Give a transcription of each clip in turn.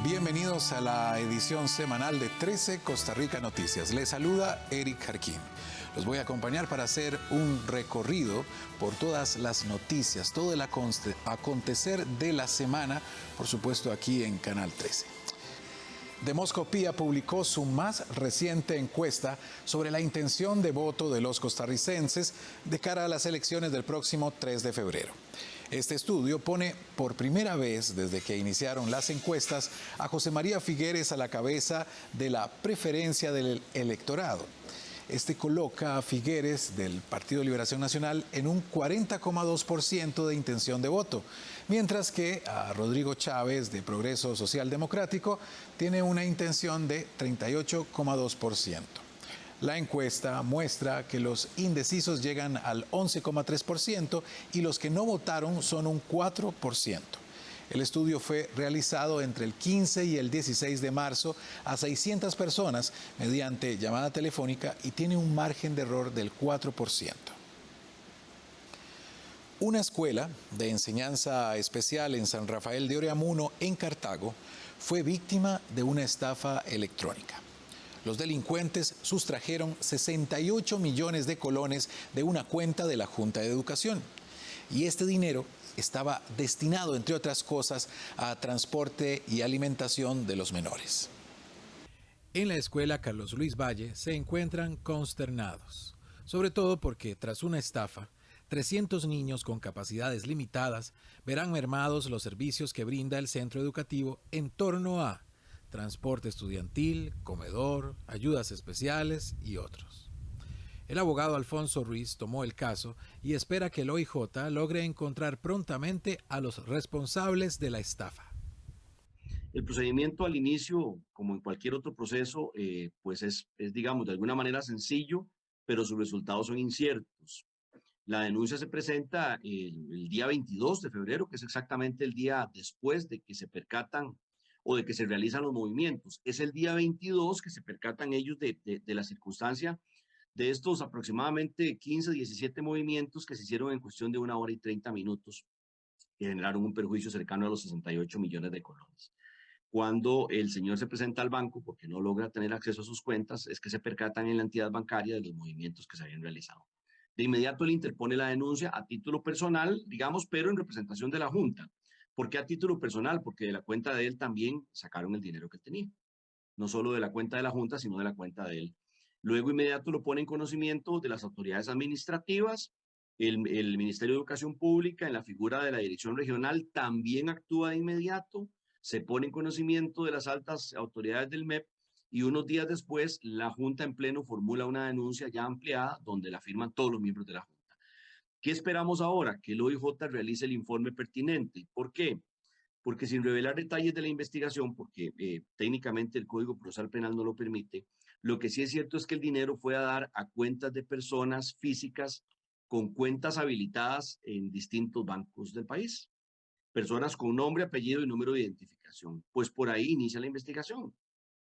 Bienvenidos a la edición semanal de 13 Costa Rica Noticias. Les saluda Eric Jarquín. Los voy a acompañar para hacer un recorrido por todas las noticias, todo el acontecer de la semana, por supuesto aquí en Canal 13. Demoscopía publicó su más reciente encuesta sobre la intención de voto de los costarricenses de cara a las elecciones del próximo 3 de febrero. Este estudio pone por primera vez desde que iniciaron las encuestas a José María Figueres a la cabeza de la preferencia del electorado. Este coloca a Figueres del Partido Liberación Nacional en un 40,2% de intención de voto, mientras que a Rodrigo Chávez de Progreso Social Democrático tiene una intención de 38,2%. La encuesta muestra que los indecisos llegan al 11,3% y los que no votaron son un 4%. El estudio fue realizado entre el 15 y el 16 de marzo a 600 personas mediante llamada telefónica y tiene un margen de error del 4%. Una escuela de enseñanza especial en San Rafael de Oreamuno, en Cartago, fue víctima de una estafa electrónica. Los delincuentes sustrajeron 68 millones de colones de una cuenta de la Junta de Educación. Y este dinero estaba destinado, entre otras cosas, a transporte y alimentación de los menores. En la escuela Carlos Luis Valle se encuentran consternados, sobre todo porque tras una estafa, 300 niños con capacidades limitadas verán mermados los servicios que brinda el centro educativo en torno a transporte estudiantil, comedor, ayudas especiales y otros. El abogado Alfonso Ruiz tomó el caso y espera que el OIJ logre encontrar prontamente a los responsables de la estafa. El procedimiento al inicio, como en cualquier otro proceso, pues es, digamos, de alguna manera sencillo, pero sus resultados son inciertos. La denuncia se presenta el día 22 de febrero, que es exactamente el día después de que se percatan o de que se realizan los movimientos. Es el día 22 que se percatan ellos de la circunstancia de estos aproximadamente 15, 17 movimientos que se hicieron en cuestión de 1 hora y 30 minutos, que generaron un perjuicio cercano a los 68 millones de colones. Cuando el señor se presenta al banco porque no logra tener acceso a sus cuentas, es que se percatan en la entidad bancaria de los movimientos que se habían realizado. De inmediato le interpone la denuncia a título personal, digamos, pero en representación de la Junta. ¿Por qué a título personal? Porque de la cuenta de él también sacaron el dinero que tenía. No solo de la cuenta de la Junta, sino de la cuenta de él. Luego inmediato lo pone en conocimiento de las autoridades administrativas. El Ministerio de Educación Pública, en la figura de la Dirección Regional, también actúa de inmediato. Se pone en conocimiento de las altas autoridades del MEP y unos días después la Junta en pleno formula una denuncia ya ampliada donde la firman todos los miembros de la Junta. ¿Qué esperamos ahora? Que el OIJ realice el informe pertinente. ¿Por qué? Porque sin revelar detalles de la investigación, porque técnicamente el Código Procesal Penal no lo permite, lo que sí es cierto es que el dinero fue a dar a cuentas de personas físicas con cuentas habilitadas en distintos bancos del país. Personas con nombre, apellido y número de identificación. Pues por ahí inicia la investigación.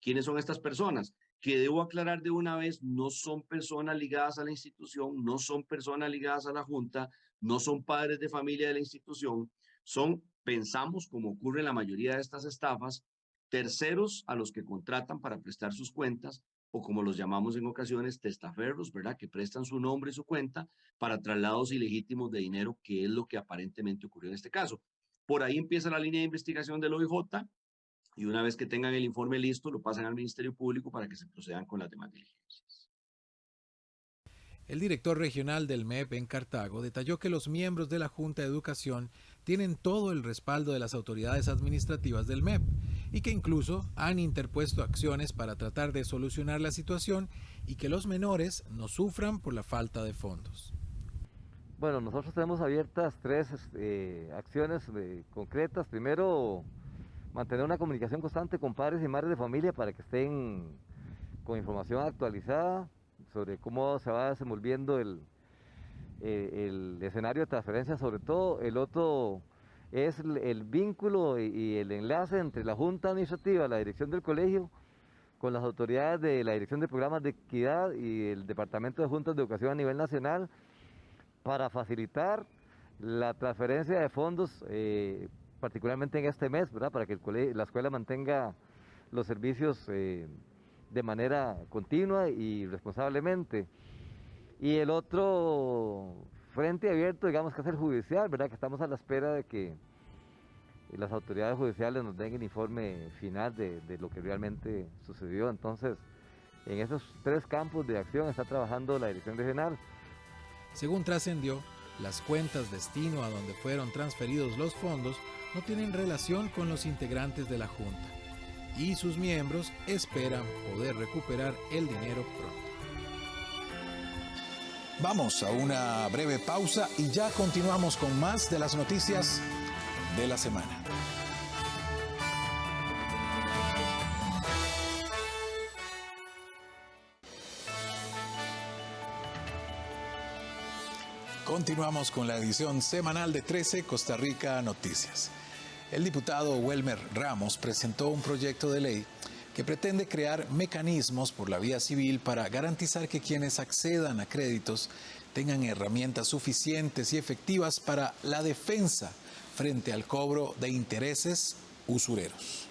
¿Quiénes son estas personas? Que debo aclarar de una vez, no son personas ligadas a la institución, no son personas ligadas a la Junta, no son padres de familia de la institución, son, pensamos, como ocurre en la mayoría de estas estafas, terceros a los que contratan para prestar sus cuentas, o como los llamamos en ocasiones, testaferros, ¿verdad? Que prestan su nombre y su cuenta para traslados ilegítimos de dinero, que es lo que aparentemente ocurrió en este caso. Por ahí empieza la línea de investigación del OIJ y una vez que tengan el informe listo, lo pasan al Ministerio Público para que se procedan con las demás diligencias. El director regional del MEP en Cartago detalló que los miembros de la Junta de Educación tienen todo el respaldo de las autoridades administrativas del MEP y que incluso han interpuesto acciones para tratar de solucionar la situación y que los menores no sufran por la falta de fondos. Bueno, nosotros tenemos abiertas tres acciones concretas. Primero, mantener una comunicación constante con padres y madres de familia para que estén con información actualizada sobre cómo se va desenvolviendo el escenario de transferencia. Sobre todo, el otro es el vínculo y el enlace entre la Junta Administrativa, la dirección del colegio, con las autoridades de la Dirección de Programas de Equidad y el Departamento de Juntas de Educación a nivel nacional, para facilitar la transferencia de fondos particularmente en este mes, ¿verdad? Para que la escuela mantenga los servicios de manera continua y responsablemente. Y el otro frente abierto, digamos, que es el judicial, ¿verdad? Que estamos a la espera de que las autoridades judiciales nos den el informe final de lo que realmente sucedió. Entonces, en esos 3 campos de acción está trabajando la Dirección Regional. Según trascendió, las cuentas destino a donde fueron transferidos los fondos no tienen relación con los integrantes de la Junta y sus miembros esperan poder recuperar el dinero pronto. Vamos a una breve pausa y ya continuamos con más de las noticias de la semana. Continuamos con la edición semanal de 13 Costa Rica Noticias. El diputado Welmer Ramos presentó un proyecto de ley que pretende crear mecanismos por la vía civil para garantizar que quienes accedan a créditos tengan herramientas suficientes y efectivas para la defensa frente al cobro de intereses usureros.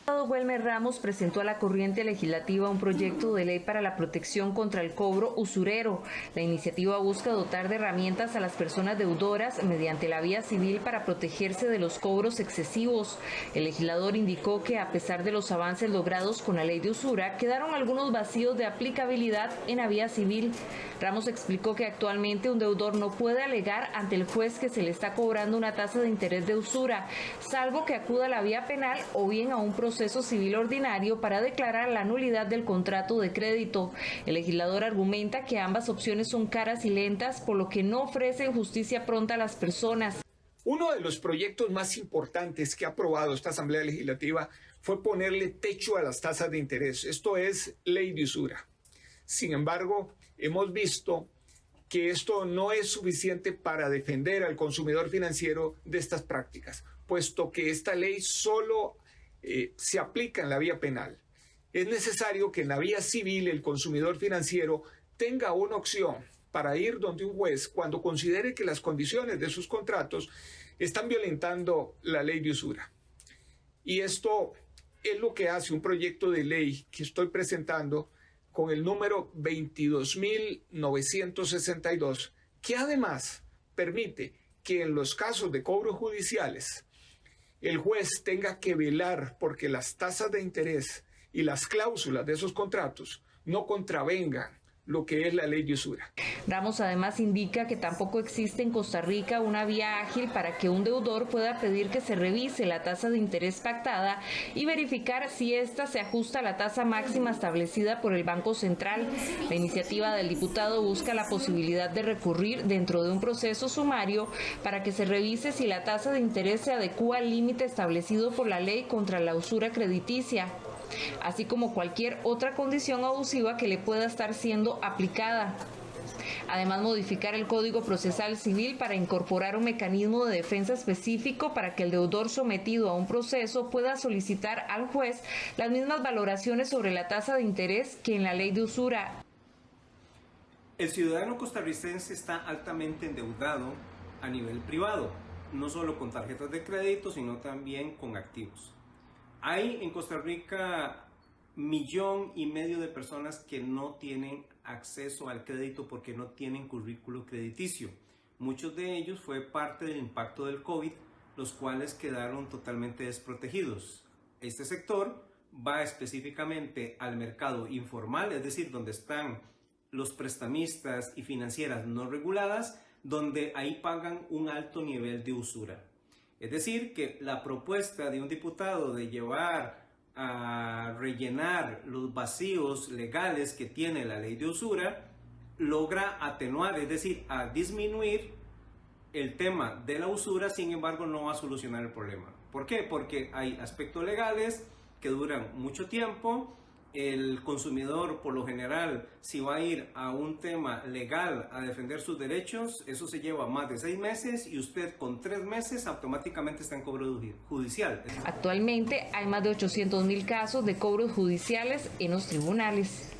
El diputado Welmer Ramos presentó a la corriente legislativa un proyecto de ley para la protección contra el cobro usurero. La iniciativa busca dotar de herramientas a las personas deudoras mediante la vía civil para protegerse de los cobros excesivos. El legislador indicó que a pesar de los avances logrados con la ley de usura, quedaron algunos vacíos de aplicabilidad en la vía civil. Ramos explicó que actualmente un deudor no puede alegar ante el juez que se le está cobrando una tasa de interés de usura, salvo que acuda a la vía penal o bien a un proceso civil ordinario para declarar la nulidad del contrato de crédito. El legislador argumenta que ambas opciones son caras y lentas, por lo que no ofrecen justicia pronta a las personas. Uno de los proyectos más importantes que ha aprobado esta Asamblea Legislativa fue ponerle techo a las tasas de interés. Esto es ley de usura. Sin embargo, hemos visto que esto no es suficiente para defender al consumidor financiero de estas prácticas, puesto que esta ley solo se aplica en la vía penal. Es necesario que en la vía civil el consumidor financiero tenga una opción para ir donde un juez cuando considere que las condiciones de sus contratos están violentando la ley de usura. Y esto es lo que hace un proyecto de ley que estoy presentando con el número 22.962, que además permite que en los casos de cobros judiciales el juez tenga que velar porque las tasas de interés y las cláusulas de esos contratos no contravengan lo que es la ley de usura. Ramos además indica que tampoco existe en Costa Rica una vía ágil para que un deudor pueda pedir que se revise la tasa de interés pactada y verificar si ésta se ajusta a la tasa máxima establecida por el Banco Central. La iniciativa del diputado busca la posibilidad de recurrir dentro de un proceso sumario para que se revise si la tasa de interés se adecúa al límite establecido por la ley contra la usura crediticia, así como cualquier otra condición abusiva que le pueda estar siendo aplicada. Además, modificar el Código Procesal Civil para incorporar un mecanismo de defensa específico para que el deudor sometido a un proceso pueda solicitar al juez las mismas valoraciones sobre la tasa de interés que en la ley de usura. El ciudadano costarricense está altamente endeudado a nivel privado, no solo con tarjetas de crédito, sino también con activos. Hay en Costa Rica 1,5 millones de personas que no tienen acceso al crédito porque no tienen currículo crediticio. Muchos de ellos fue parte del impacto del COVID, los cuales quedaron totalmente desprotegidos. Este sector va específicamente al mercado informal, es decir, donde están los prestamistas y financieras no reguladas, donde ahí pagan un alto nivel de usura. Es decir, que la propuesta de un diputado de llevar a rellenar los vacíos legales que tiene la ley de usura logra atenuar, es decir, a disminuir el tema de la usura, sin embargo no va a solucionar el problema. ¿Por qué? Porque hay aspectos legales que duran mucho tiempo. El consumidor, por lo general, si va a ir a un tema legal a defender sus derechos, eso se lleva más de 6 meses y usted con 3 meses automáticamente está en cobro judicial. Actualmente hay más de 800,000 casos de cobros judiciales en los tribunales.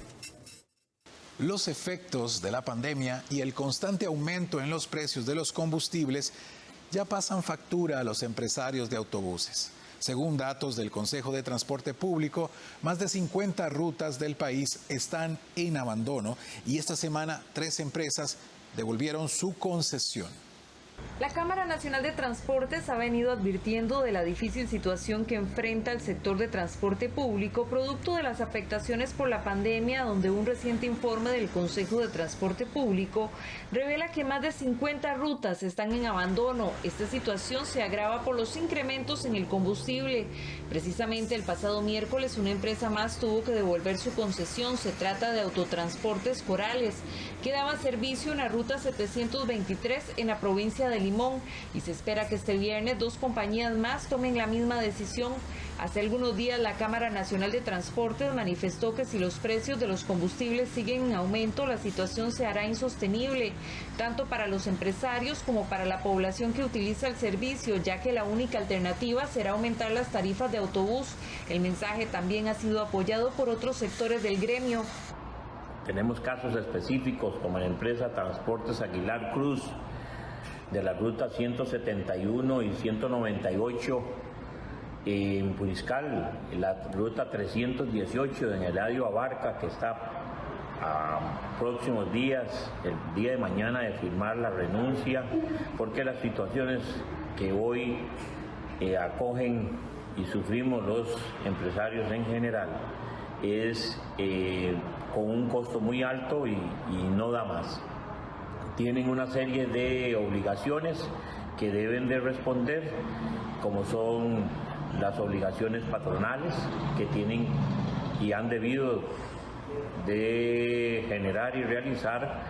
Los efectos de la pandemia y el constante aumento en los precios de los combustibles ya pasan factura a los empresarios de autobuses. Según datos del Consejo de Transporte Público, más de 50 rutas del país están en abandono y esta semana 3 empresas devolvieron su concesión. La Cámara Nacional de Transportes ha venido advirtiendo de la difícil situación que enfrenta el sector de transporte público producto de las afectaciones por la pandemia, donde un reciente informe del Consejo de Transporte Público revela que más de 50 rutas están en abandono. Esta situación se agrava por los incrementos en el combustible. Precisamente el pasado miércoles una empresa más tuvo que devolver su concesión. Se trata de Autotransportes Corales, que daba servicio en la ruta 723 en la provincia de Limón, y se espera que este viernes 2 compañías más tomen la misma decisión. Hace algunos días la Cámara Nacional de Transportes manifestó que si los precios de los combustibles siguen en aumento, la situación se hará insostenible, tanto para los empresarios como para la población que utiliza el servicio, ya que la única alternativa será aumentar las tarifas de autobús. El mensaje también ha sido apoyado por otros sectores del gremio. Tenemos casos específicos como la empresa Transportes Aguilar Cruz, de la ruta 171 y 198 en Puriscal, la ruta 318 en Eladio Abarca, que está a próximos días, el día de mañana, de firmar la renuncia, porque las situaciones que hoy acogen y sufrimos los empresarios en general es con un costo muy alto y no da más. Tienen una serie de obligaciones que deben de responder, como son las obligaciones patronales que tienen y han debido de generar y realizar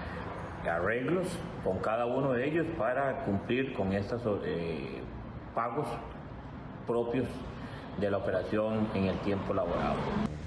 arreglos con cada uno de ellos para cumplir con estos pagos propios de la operación en el tiempo laborado.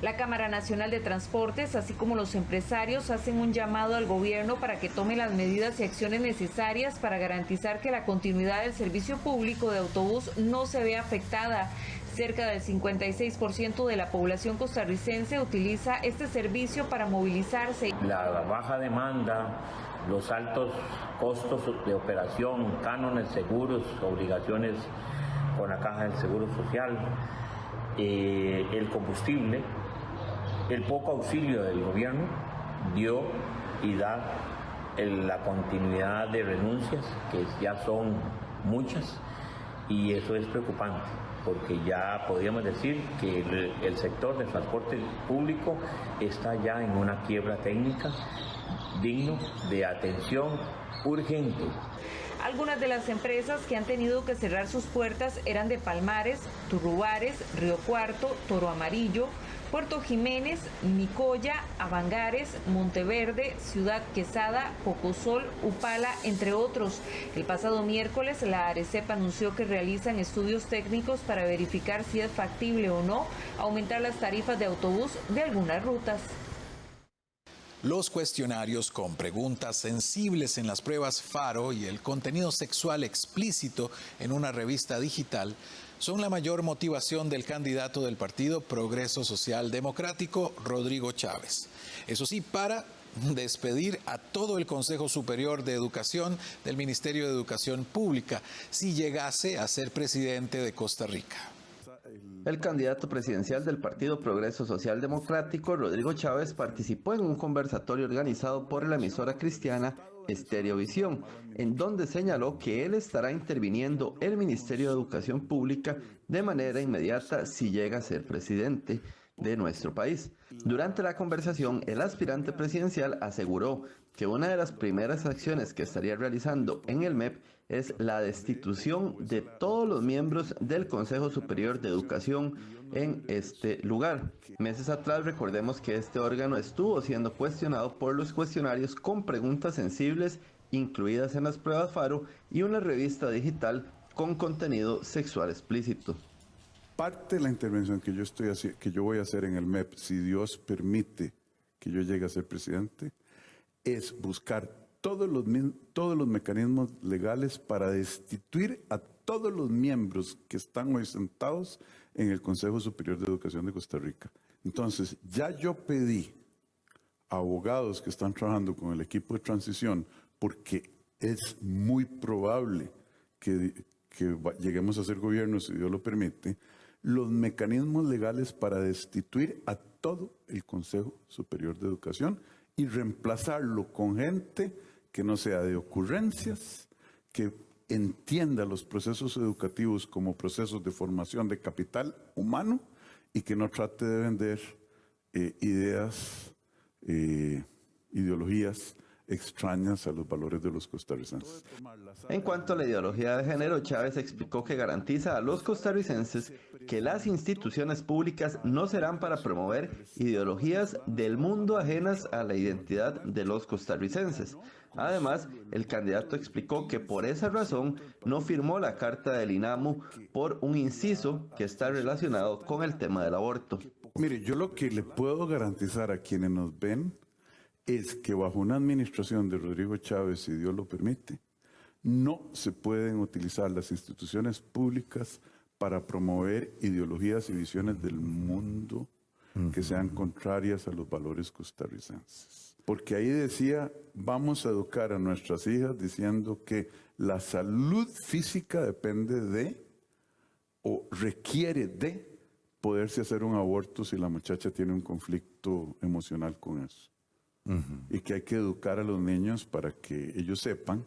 La Cámara Nacional de Transportes, así como los empresarios, hacen un llamado al gobierno para que tome las medidas y acciones necesarias para garantizar que la continuidad del servicio público de autobús no se vea afectada. Cerca del 56% de la población costarricense utiliza este servicio para movilizarse. La baja demanda, los altos costos de operación, cánones, seguros, obligaciones con la Caja del Seguro Social, el combustible, el poco auxilio del gobierno dio y da la continuidad de renuncias, que ya son muchas, y eso es preocupante, porque ya podríamos decir que el sector del transporte público está ya en una quiebra técnica digno de atención urgente. Algunas de las empresas que han tenido que cerrar sus puertas eran de Palmares, Turrubares, Río Cuarto, Toro Amarillo, Puerto Jiménez, Nicoya, Avangares, Monteverde, Ciudad Quesada, Pocosol, Upala, entre otros. El pasado miércoles la ARECEP anunció que realizan estudios técnicos para verificar si es factible o no aumentar las tarifas de autobús de algunas rutas. Los cuestionarios con preguntas sensibles en las pruebas Faro y el contenido sexual explícito en una revista digital son la mayor motivación del candidato del Partido Progreso Social Democrático, Rodrigo Chávez. Eso sí, para despedir a todo el Consejo Superior de Educación del Ministerio de Educación Pública si llegase a ser presidente de Costa Rica. El candidato presidencial del Partido Progreso Social Democrático, Rodrigo Chávez, participó en un conversatorio organizado por la emisora cristiana Estereovisión, en donde señaló que él estará interviniendo el Ministerio de Educación Pública de manera inmediata si llega a ser presidente de nuestro país. Durante la conversación, el aspirante presidencial aseguró que una de las primeras acciones que estaría realizando en el MEP es la destitución de todos los miembros del Consejo Superior de Educación en este lugar. Meses atrás, recordemos que este órgano estuvo siendo cuestionado por los cuestionarios con preguntas sensibles incluidas en las pruebas Faro y una revista digital con contenido sexual explícito. Parte de la intervención que yo voy a hacer en el MEP, si Dios permite que yo llegue a ser presidente, es buscar todos los mecanismos legales para destituir a todos los miembros que están hoy sentados en el Consejo Superior de Educación de Costa Rica. Entonces, ya yo pedí a abogados que están trabajando con el equipo de transición, porque es muy probable lleguemos a ser gobierno, si Dios lo permite, los mecanismos legales para destituir a todo el Consejo Superior de Educación y reemplazarlo con gente que no sea de ocurrencias, que entienda los procesos educativos como procesos de formación de capital humano y que no trate de vender ideologías extrañas a los valores de los costarricenses. En cuanto a la ideología de género, Chávez explicó que garantiza a los costarricenses que las instituciones públicas no serán para promover ideologías del mundo ajenas a la identidad de los costarricenses. Además, el candidato explicó que por esa razón no firmó la carta del INAMU por un inciso que está relacionado con el tema del aborto. Mire, yo lo que le puedo garantizar a quienes nos ven es que bajo una administración de Rodrigo Chávez, si Dios lo permite, no se pueden utilizar las instituciones públicas para promover ideologías y visiones del mundo que sean contrarias a los valores costarricenses. Porque ahí decía, vamos a educar a nuestras hijas diciendo que la salud física depende de o requiere de poderse hacer un aborto si la muchacha tiene un conflicto emocional con eso. Y que hay que educar a los niños para que ellos sepan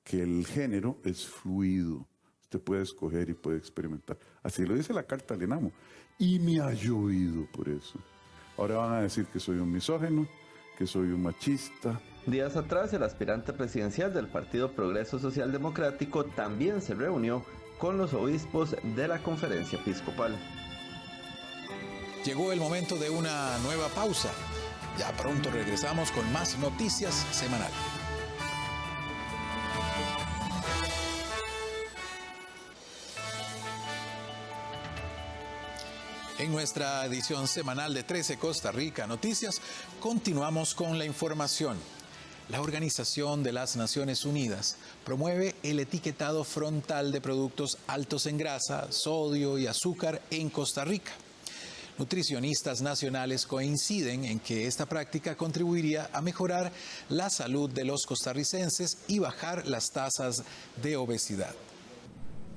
que el género es fluido. Usted puede escoger y puede experimentar. Así lo dice la carta del INAMU. Y me ha llovido por eso. Ahora van a decir que soy un misógino, que soy un machista. Días atrás, el aspirante presidencial del Partido Progreso Social Democrático también se reunió con los obispos de la Conferencia Episcopal. Llegó el momento de una nueva pausa. Ya pronto regresamos con más Noticias Semanal. En nuestra edición semanal de 13 Costa Rica Noticias, continuamos con la información. La Organización de las Naciones Unidas promueve el etiquetado frontal de productos altos en grasa, sodio y azúcar en Costa Rica. Nutricionistas nacionales coinciden en que esta práctica contribuiría a mejorar la salud de los costarricenses y bajar las tasas de obesidad.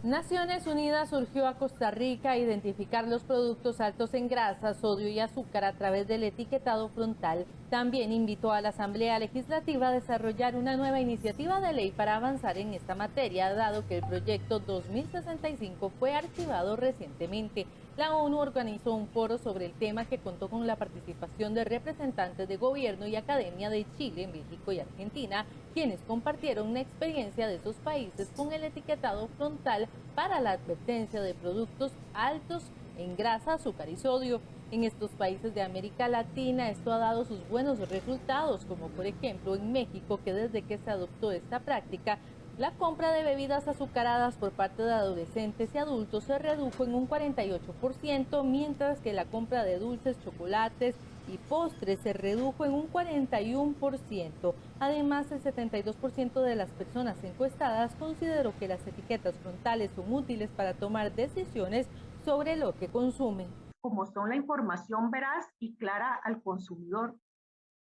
Naciones Unidas urgió a Costa Rica a identificar los productos altos en grasa, sodio y azúcar a través del etiquetado frontal. También invitó a la Asamblea Legislativa a desarrollar una nueva iniciativa de ley para avanzar en esta materia, dado que el proyecto 2065 fue archivado recientemente. La ONU organizó un foro sobre el tema que contó con la participación de representantes de gobierno y academia de Chile, México y Argentina, quienes compartieron una experiencia de esos países con el etiquetado frontal para la advertencia de productos altos en grasa, azúcar y sodio. En estos países de América Latina esto ha dado sus buenos resultados, como por ejemplo en México, que desde que se adoptó esta práctica, la compra de bebidas azucaradas por parte de adolescentes y adultos se redujo en un 48%, mientras que la compra de dulces, chocolates y postres se redujo en un 41%. Además, el 72% de las personas encuestadas consideró que las etiquetas frontales son útiles para tomar decisiones sobre lo que consumen. Como son la información veraz y clara al consumidor.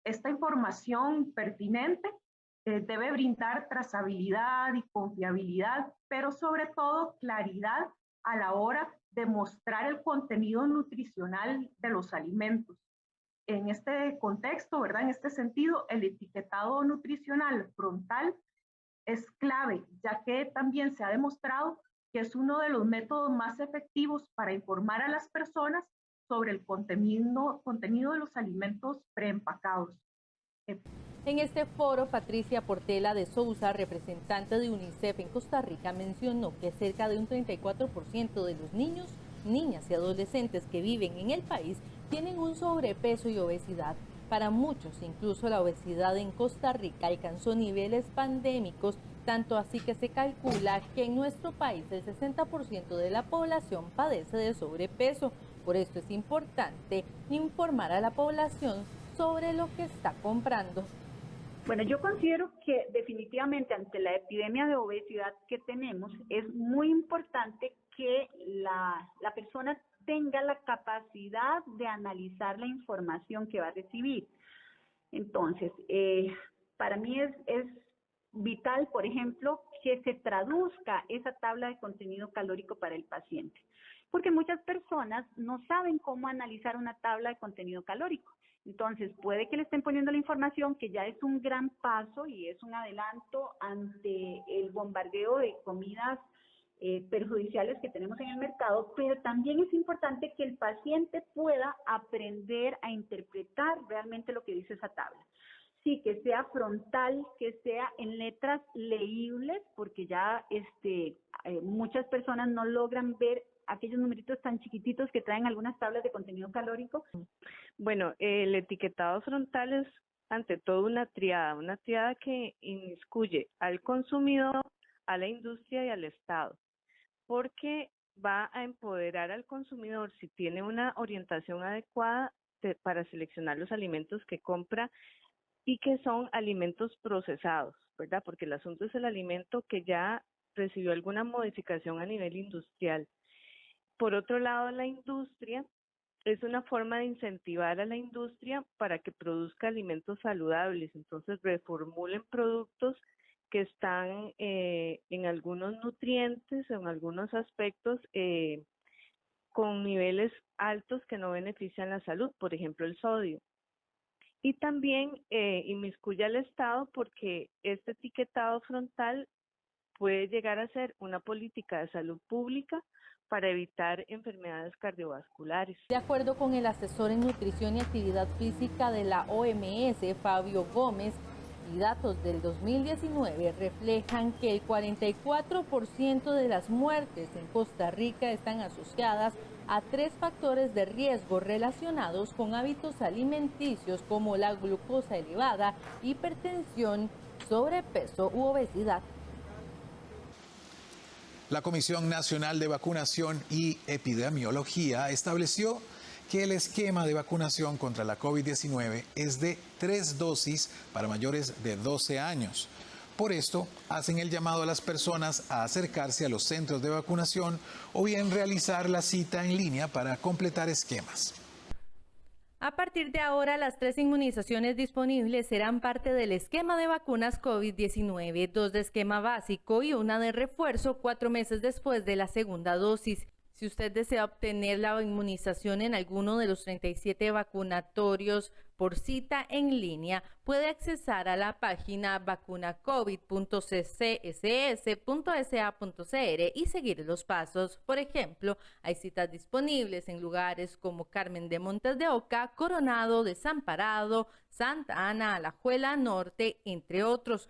Esta información pertinente debe brindar trazabilidad y confiabilidad, pero sobre todo claridad a la hora de mostrar el contenido nutricional de los alimentos. En este contexto, ¿verdad? En este sentido, el etiquetado nutricional frontal es clave, ya que también se ha demostrado que es uno de los métodos más efectivos para informar a las personas sobre el contenido de los alimentos preempacados. En este foro, Patricia Portela de Sousa, representante de UNICEF en Costa Rica, mencionó que cerca de un 34% de los niños, niñas y adolescentes que viven en el país tienen un sobrepeso y obesidad. Para muchos, incluso la obesidad en Costa Rica alcanzó niveles pandémicos, tanto así que se calcula que en nuestro país el 60% de la población padece de sobrepeso. Por esto es importante informar a la población sobre lo que está comprando. Bueno, yo considero que definitivamente ante la epidemia de obesidad que tenemos, es muy importante que la persona tenga la capacidad de analizar la información que va a recibir. Entonces, para mí es vital, por ejemplo, que se traduzca esa tabla de contenido calórico para el paciente, porque muchas personas no saben cómo analizar una tabla de contenido calórico. Entonces, puede que le estén poniendo la información, que ya es un gran paso y es un adelanto ante el bombardeo de comidas perjudiciales que tenemos en el mercado, pero también es importante que el paciente pueda aprender a interpretar realmente lo que dice esa tabla. Sí, que sea frontal, que sea en letras leíbles, porque ya muchas personas no logran ver aquellos numeritos tan chiquititos que traen algunas tablas de contenido calórico. Bueno, el etiquetado frontal es ante todo una triada que inmiscuye al consumidor, a la industria y al Estado, porque va a empoderar al consumidor si tiene una orientación adecuada para seleccionar los alimentos que compra y que son alimentos procesados, ¿verdad? Porque el asunto es el alimento que ya recibió alguna modificación a nivel industrial. Por otro lado, la industria es una forma de incentivar a la industria para que produzca alimentos saludables, entonces reformulen productos que están en algunos nutrientes, en algunos aspectos, con niveles altos que no benefician la salud, por ejemplo el sodio. Y también inmiscuye al Estado porque este etiquetado frontal puede llegar a ser una política de salud pública para evitar enfermedades cardiovasculares. De acuerdo con el asesor en nutrición y actividad física de la OMS, Fabio Gómez, y datos del 2019 reflejan que el 44% de las muertes en Costa Rica están asociadas a 3 factores de riesgo relacionados con hábitos alimenticios como la glucosa elevada, hipertensión, sobrepeso u obesidad. La Comisión Nacional de Vacunación y Epidemiología estableció que el esquema de vacunación contra la COVID-19 es de 3 dosis para mayores de 12 años. Por esto, hacen el llamado a las personas a acercarse a los centros de vacunación o bien realizar la cita en línea para completar esquemas. A partir de ahora, las 3 inmunizaciones disponibles serán parte del esquema de vacunas COVID-19, 2 de esquema básico y 1 de refuerzo 4 meses después de la segunda dosis. Si usted desea obtener la inmunización en alguno de los 37 vacunatorios por cita en línea, puede accesar a la página vacunacovid.ccss.sa.cr y seguir los pasos. Por ejemplo, hay citas disponibles en lugares como Carmen de Montes de Oca, Coronado, Desamparado, Santa Ana, Alajuela Norte, entre otros.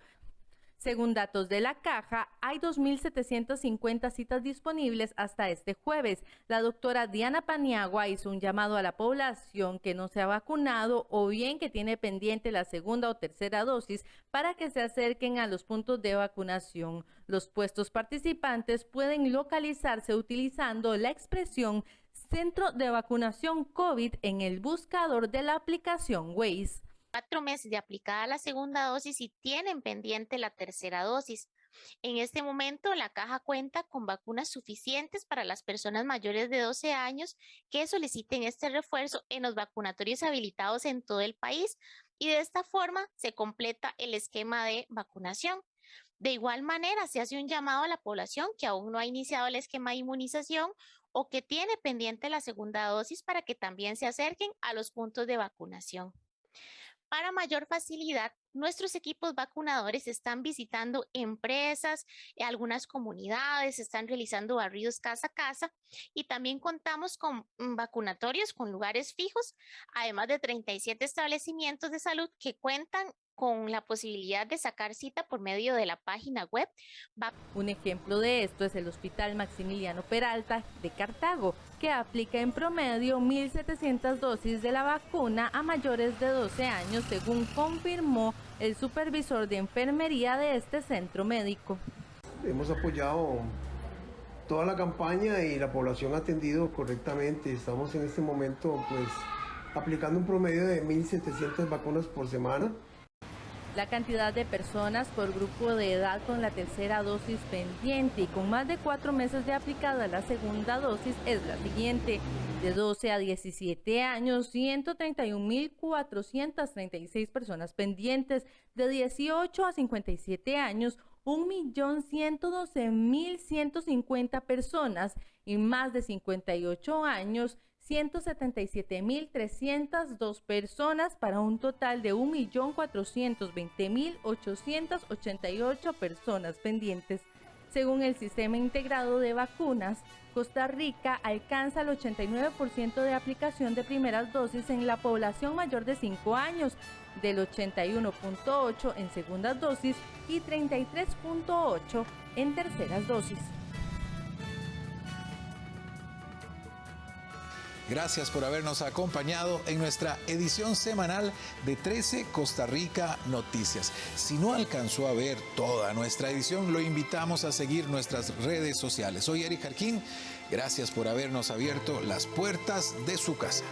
Según datos de la Caja, hay 2.750 citas disponibles hasta este jueves. La doctora Diana Paniagua hizo un llamado a la población que no se ha vacunado o bien que tiene pendiente la segunda o tercera dosis para que se acerquen a los puntos de vacunación. Los puestos participantes pueden localizarse utilizando la expresión Centro de Vacunación COVID en el buscador de la aplicación Waze. 4 meses de aplicada la segunda dosis y tienen pendiente la tercera dosis. En este momento, la Caja cuenta con vacunas suficientes para las personas mayores de 12 años que soliciten este refuerzo en los vacunatorios habilitados en todo el país y de esta forma se completa el esquema de vacunación. De igual manera, se hace un llamado a la población que aún no ha iniciado el esquema de inmunización o que tiene pendiente la segunda dosis para que también se acerquen a los puntos de vacunación. Para mayor facilidad, nuestros equipos vacunadores están visitando empresas, algunas comunidades, están realizando barridos casa a casa y también contamos con vacunatorios con lugares fijos, además de 37 establecimientos de salud que cuentan con la posibilidad de sacar cita por medio de la página web. Un ejemplo de esto es el Hospital Maximiliano Peralta de Cartago, que aplica en promedio 1.700 dosis de la vacuna a mayores de 12 años, según confirmó el supervisor de enfermería de este centro médico. Hemos apoyado toda la campaña y la población ha atendido correctamente. Estamos en este momento aplicando un promedio de 1.700 vacunas por semana. La cantidad de personas por grupo de edad con la tercera dosis pendiente y con más de 4 meses de aplicada la segunda dosis es la siguiente. De 12 a 17 años, 131.436 personas pendientes. De 18 a 57 años, 1.112.150 personas. Y más de 58 años, 177.302 personas, para un total de 1.420.888 personas pendientes. Según el Sistema Integrado de Vacunas, Costa Rica alcanza el 89% de aplicación de primeras dosis en la población mayor de 5 años, del 81.8% en segundas dosis y 33.8% en terceras dosis. Gracias por habernos acompañado en nuestra edición semanal de 13 Costa Rica Noticias. Si no alcanzó a ver toda nuestra edición, lo invitamos a seguir nuestras redes sociales. Soy Eric Jarquín. Gracias por habernos abierto las puertas de su casa.